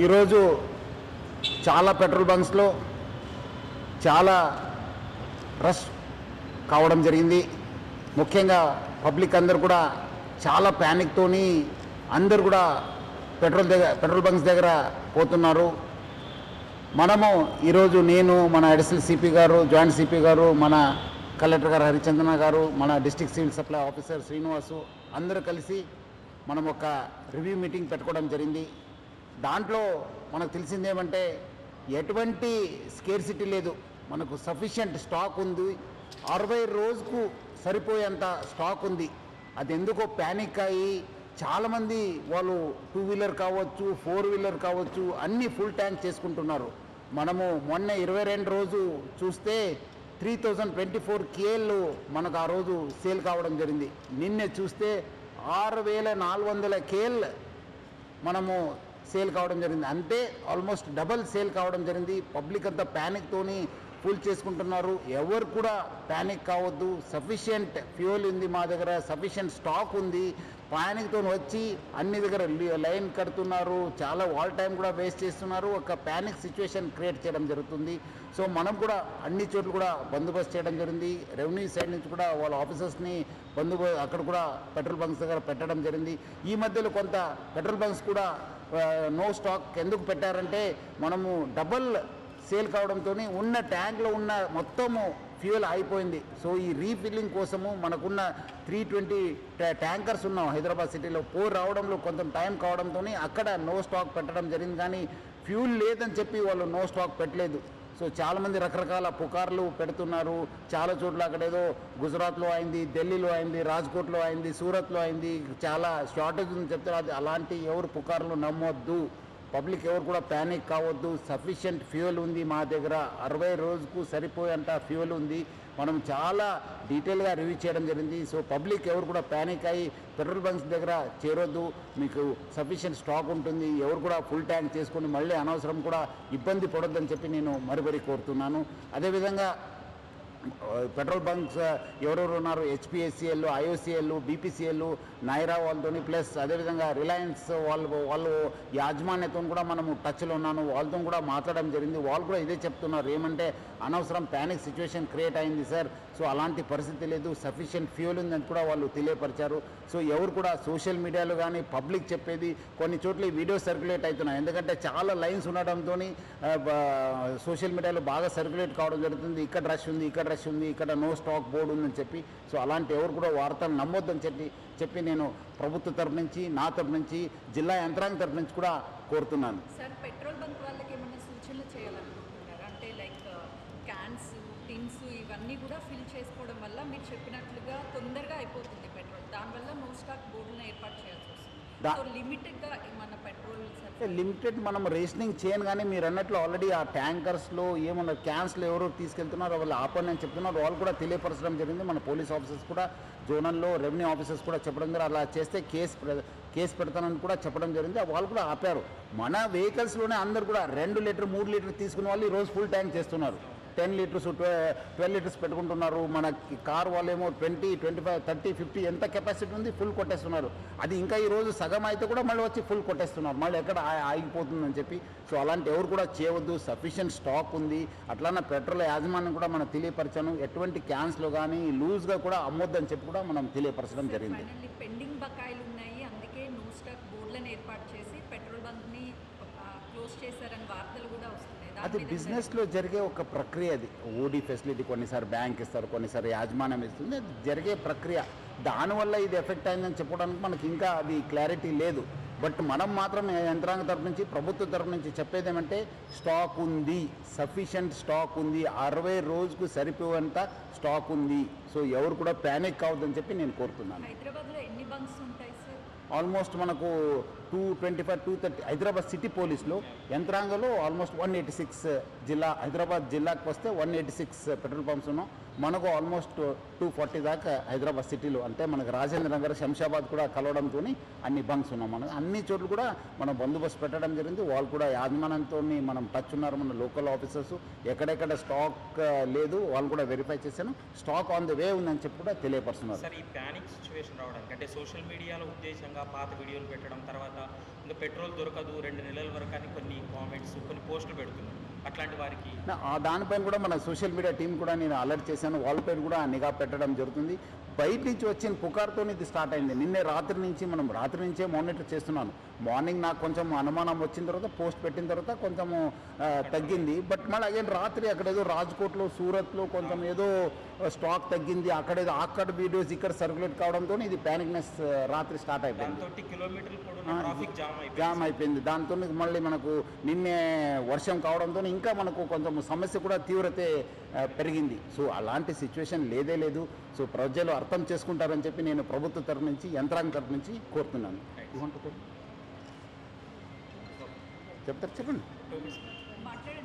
ఈరోజు చాలా పెట్రోల్ బంక్స్లో చాలా రష్ కావడం జరిగింది. ముఖ్యంగా పబ్లిక్ అందరు కూడా చాలా ప్యానిక్తోని అందరు కూడా పెట్రోల్ బంక్స్ దగ్గర పోతున్నారు. మనము ఈరోజు నేను, మన అడిషనల్ సిపి గారు, జాయింట్ సిపి గారు, మన కలెక్టర్ గారు హరిచందన గారు, మన district civil supply officer Srinivasu అందరూ కలిసి మనం ఒక రివ్యూ మీటింగ్ పెట్టుకోవడం జరిగింది. దాంట్లో మనకు తెలిసిందేమంటే ఎటువంటి స్కేర్సిటీ లేదు, మనకు సఫిషియంట్ స్టాక్ ఉంది. 60 రోజుకు సరిపోయేంత స్టాక్ ఉంది. అది ఎందుకో ప్యానిక్ అయ్యి చాలామంది వాళ్ళు 2 వీలర్ కావచ్చు, 4 వీలర్ కావచ్చు, అన్నీ ఫుల్ ట్యాంక్ చేసుకుంటున్నారు. మనము మొన్న 22 రోజు చూస్తే 3024 KL మనకు ఆ రోజు సేల్ కావడం జరిగింది. నిన్నే చూస్తే 6400 KL మనము సేల్ కావడం జరిగింది. అంటే ఆల్మోస్ట్ డబల్ సేల్ కావడం జరిగింది. పబ్లిక్ అంతా ప్యానిక్తోని ఫుల్ చేసుకుంటున్నారు. ఎవరు కూడా ప్యానిక్ కావద్దు. సఫిషియంట్ ఫ్యూయల్ ఉంది మా దగ్గర, సఫిషియంట్ స్టాక్ ఉంది. ప్యానిక్తో వచ్చి అన్ని దగ్గర లైన్ కడుతున్నారు, చాలా వాల్ టైం కూడా వేస్ట్ చేస్తున్నారు. ఒక ప్యానిక్ సిచ్యువేషన్ క్రియేట్ చేయడం జరుగుతుంది. సో మనం కూడా అన్ని చోట్ల కూడా బందోబస్తు చేయడం జరిగింది. రెవెన్యూ సైడ్ నుంచి కూడా వాళ్ళ ఆఫీసర్స్ని అక్కడ కూడా పెట్రోల్ బంక్స్ దగ్గర పెట్టడం జరిగింది. ఈ మధ్యలో కొంత పెట్రోల్ బంక్స్ కూడా నో స్టాక్ ఎందుకు పెట్టారంటే మనము డబల్ సేల్ కావడంతో ఉన్న ట్యాంక్లో ఉన్న మొత్తము ఫ్యూయల్ అయిపోయింది. సో ఈ రీఫిల్లింగ్ కోసము మనకున్న 320 ట్యాంకర్స్ ఉన్నాం హైదరాబాద్ సిటీలో. రావడంలో కొంత టైం కావడంతో అక్కడ నో స్టాక్ పెట్టడం జరిగింది. కానీ ఫ్యూల్ లేదని చెప్పి వాళ్ళు నో స్టాక్ పెట్టలేదు. సో చాలామంది రకరకాల పుకార్లు పెడుతున్నారు. చాలా చోట్ల అక్కడ ఏదో గుజరాత్లో అయింది, ఢిల్లీలో అయింది, రాజ్కోట్లో అయింది, సూరత్లో అయింది, చాలా షార్టేజ్ ఉందని చెప్తారు. అది అలాంటి ఎవరు పుకార్లు నమ్మొద్దు. పబ్లిక్ ఎవరు కూడా ప్యానిక్ కావద్దు. సఫిషియంట్ ఫ్యూయల్ ఉంది మా దగ్గర. 60 రోజుకు సరిపోయేంత ఫ్యూయల్ ఉంది. మనం చాలా డీటెయిల్గా రివ్యూ చేయడం జరిగింది. సో పబ్లిక్ ఎవరు కూడా ప్యానిక్ అయ్యి పెట్రోల్ బంక్స్ దగ్గర చేరొద్దు. మీకు సఫిషియంట్ స్టాక్ ఉంటుంది. ఎవరు కూడా ఫుల్ ట్యాంక్ చేసుకొని మళ్ళీ అనవసరం కూడా ఇబ్బంది పడొద్దని చెప్పి నేను మరీ కోరుతున్నాను. అదేవిధంగా పెట్రోల్ బంక్స్ ఎవరెవరు ఉన్నారు, HPSCL, IOCL, BPCL, నైరా వాళ్ళతో ప్లస్ అదేవిధంగా రిలయన్స్ వాళ్ళు యాజమాన్యతో కూడా మనము టచ్లో ఉన్నాను. వాళ్ళతో కూడా మాట్లాడడం జరిగింది. వాళ్ళు కూడా ఇదే చెప్తున్నారు, ఏమంటే అనవసరం ప్యానిక్ సిచ్యువేషన్ క్రియేట్ అయింది సార్. సో అలాంటి పరిస్థితి లేదు, సఫిషియంట్ ఫ్యూయల్ ఉందని కూడా వాళ్ళు తెలియపరిచారు. సో ఎవరు కూడా సోషల్ మీడియాలో కానీ పబ్లిక్ చెప్పేది కొన్ని చోట్ల వీడియో సర్క్యులేట్ అవుతున్నాయి. ఎందుకంటే చాలా లైన్స్ ఉండడంతో సోషల్ మీడియాలో బాగా సర్క్యులేట్ కావడం జరుగుతుంది. ఇక్కడ రష్ ఉంది, ఇక్కడ నో స్టాక్ బోర్డు ఉందని చెప్పి. సో అలాంటి ఎవరు కూడా వార్తలు నమ్మొద్దని చెప్పి నేను ప్రభుత్వ తరపు నుంచి, నా తరపు నుంచి, జిల్లా యంత్రాంగం తరపు నుంచి కూడా కోరుతున్నాను. సార్, పెట్రోల్ బంక్ వాళ్ళకి ఏమైనా సూచనలు చేయాలనుకుంటున్నారు అంటే లైక్ క్యాన్స్, టిన్స్ ఇవన్నీ కూడా ఫిల్ చేసుకోవడం వల్ల మీరు చెప్పినట్లుగా తొందరగా అయిపోతుంది పెట్రోల్. దానివల్ల నో స్టాక్ బోర్డులను ఏర్పాటు చేయాల్సి వస్తుంది. లిమిటెడ్గా మన పెట్రోల్ లిమిటెడ్ మనం రేషనింగ్ చేయను. కానీ మీరు అన్నట్లు ఆల్రెడీ ఆ ట్యాంకర్స్లో ఏమన్నా క్యాన్స్లో ఎవరు తీసుకెళ్తున్నారో వాళ్ళు ఆపండి అని చెప్తున్నారు. వాళ్ళు కూడా తెలియపరచడం జరిగింది. మన పోలీస్ ఆఫీసర్స్ కూడా, జోనల్లో రెవెన్యూ ఆఫీసర్స్ కూడా చెప్పడం జరిగింది. అలా చేస్తే కేసు పెడతానని కూడా చెప్పడం జరిగింది. వాళ్ళు కూడా ఆపారు. మన వెహికల్స్లోనే అందరు కూడా 2 లీటర్ 3 లీటర్ తీసుకునే వాళ్ళు ఈరోజు ఫుల్ ట్యాంక్ చేస్తున్నారు. 10 లీటర్స్ 12 లీటర్స్ పెట్టుకుంటున్నారు. మన కార్ వాళ్ళేమో 20, 25, 30, 50 ఎంత కెపాసిటీ ఉంది ఫుల్ కొట్టేస్తున్నారు. అది ఇంకా ఈరోజు సగం అయితే కూడా మళ్ళీ వచ్చి ఫుల్ కొట్టేస్తున్నారు. మళ్ళీ ఎక్కడ ఆగిపోతుందని చెప్పి. సో అలాంటి ఎవరు కూడా చేయవద్దు. సఫిషియంట్ స్టాక్ ఉంది. అట్లానే పెట్రోల్ యాజమాన్యం కూడా మనం తెలియపరచాను. ఎటువంటి క్యాన్స్లో కానీ లూజ్గా కూడా అమ్మొద్దని చెప్పి కూడా మనం తెలియపరచడం జరిగింది. పెండింగ్ బకాయిలు ఉన్నాయి, అందుకే నో స్టాక్ బోర్డులను ఏర్పాటు చేసి పెట్రోల్ బంక్ని క్లోజ్ చేశారని వార్తలు కూడా వస్తున్నాయి. అది బిజినెస్లో జరిగే ఒక ప్రక్రియ. అది ఓడి ఫెసిలిటీ కొన్నిసారి బ్యాంక్ ఇస్తారు, కొన్నిసారి యాజమాన్యం ఇస్తుంది. అది జరిగే ప్రక్రియ. దానివల్ల ఇది ఎఫెక్ట్ అయిందని చెప్పడానికి మనకి ఇంకా అది క్లారిటీ లేదు. బట్ మనం మాత్రం యంత్రాంగ తరపు నుంచి, ప్రభుత్వ తరపు నుంచి చెప్పేది ఏమంటే స్టాక్ ఉంది, సఫిషియంట్ స్టాక్ ఉంది, 60 రోజుకు సరిపోయేంత స్టాక్ ఉంది. సో ఎవరు కూడా ప్యానిక్ కావద్దని చెప్పి నేను కోరుతున్నాను. హైదరాబాద్లో ఎన్ని బంక్స్ ఉంటాయి సార్? ఆల్మోస్ట్ మనకు 225, 230 హైదరాబాద్ సిటీ పోలీసులో యంత్రాంగంలో ఆల్మోస్ట్ 186 హైదరాబాద్ జిల్లాకు వస్తే 186 పెట్రోల్ పంప్స్ ఉన్నాం. మనకు ఆల్మోస్ట్ 240 దాకా హైదరాబాద్ సిటీలో, అంటే మనకు రాజేంద్ర నగర్, శంషాబాద్ కూడా కలవడంతో అన్ని బంక్స్ ఉన్నాం. మనం అన్ని చోట్ల కూడా మనం బందోబస్తు పెట్టడం జరిగింది. వాళ్ళు కూడా యాజమాన్యంతో మనం టచ్ ఉన్నారు. మన లోకల్ ఆఫీసర్స్ ఎక్కడెక్కడ స్టాక్ లేదు వాళ్ళు కూడా వెరిఫై చేశాను. స్టాక్ ఆన్ ది వే ఉందని చెప్పి కూడా తెలియపరుస్తున్నారు. సార్, ఈ ప్యానిక్ సిచ్యువేషన్ రావడానికి అంటే సోషల్ మీడియాలో ఉద్దేశంగా పాత వీడియోలు పెట్టడం, తర్వాత ఇంకా పెట్రోల్ దొరకదు 2 నెలల వరకు అని కొన్ని కామెంట్స్ కొన్ని పోస్టులు పెడుతున్నారు. అట్లాంటి వారికి దానిపైన కూడా మన సోషల్ మీడియా టీం కూడా నేను అలర్ట్ చేశాను. వాళ్ళపైన కూడా నిఘా పెట్టడం జరుగుతుంది. బయట నుంచి వచ్చిన పుకార్తో ఇది స్టార్ట్ అయింది. నిన్నే రాత్రి నుంచే మానిటర్ చేస్తున్నాను. మార్నింగ్ నాకు కొంచెం అనుమానం వచ్చిన తర్వాత పోస్ట్ పెట్టిన తర్వాత కొంచెము తగ్గింది. బట్ మళ్ళీ అగైన్ రాత్రి అక్కడేదో రాజ్కోట్లో సూరత్లో కొంచెం ఏదో స్టాక్ తగ్గింది, అక్కడ వీడియోస్ ఇక్కడ సర్క్యులేట్ కావడంతో ఇది ప్యానిక్నెస్ రాత్రి స్టార్ట్ అయిపోయింది. దాంతో కిలోమీటర్లు కూడా ట్రాఫిక్ జామ్ అయిపోయింది. దాంతో మళ్ళీ మనకు నిన్నే వర్షం కావడంతో ఇంకా మనకు కొంచెం సమస్య కూడా తీవ్రత పెరిగింది. సో అలాంటి సిచ్యువేషన్ లేదు. సో ప్రజలు అర్థం చేసుకుంటారని చెప్పి నేను ప్రభుత్వ తరఫు నుంచి యంత్రాంగం తరఫు నుంచి కోరుతున్నాను. చెప్తారు చెప్పండి. మాట్లాడండి.